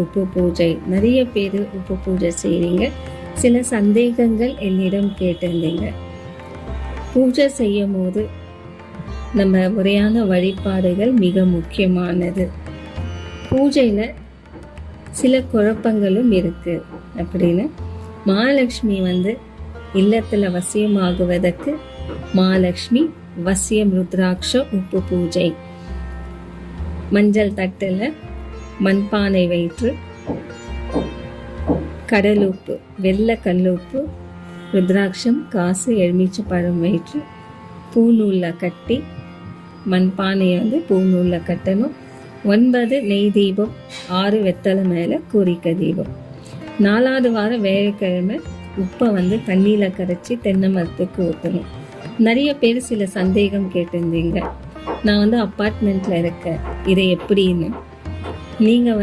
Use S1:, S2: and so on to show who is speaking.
S1: உப்பு பூஜை. நிறைய பேர் உப்பு பூஜை செய்கிறீங்க. சில சந்தேகங்கள் என்னிடம் கேட்டிருந்தீங்க. பூஜை செய்யும் போது நம்ம முறையான வழிபாடுகள் மிக முக்கியமானது. பூஜையில் சில குழப்பங்களும் இருக்கு. அப்படின்னு மகாலட்சுமி இல்லத்தில் வசியமாகுவதற்கு மகாலட்சுமி வசியம் ருத்ராட்ச உப்பு பூஜை. மஞ்சள் தட்டில் மண்பானை வைத்து கடலுப்பு, வெள்ளை கல்லுப்பு, ருத்ராட்சம், காசு, எலுமிச்சை பழம் வைத்து பூநூலில் கட்டி மண்பானையை பூநூலில் கட்டணும். 9 நெய் தீபம், 6 வெத்தலை மேலே கோரிக்கை தீபம். 4வது வாரம் வேலைக்கிழமை உப்பை தண்ணியில் கரைச்சி தென்னை மரத்துக்கு ஊற்றணும். நிறைய பேர் சில சந்தேகம் கேட்டிருந்தீங்க. நான் அப்பார்ட்மெண்ட்டில் இருக்கேன், இதை எப்படின்னு. நீங்கள்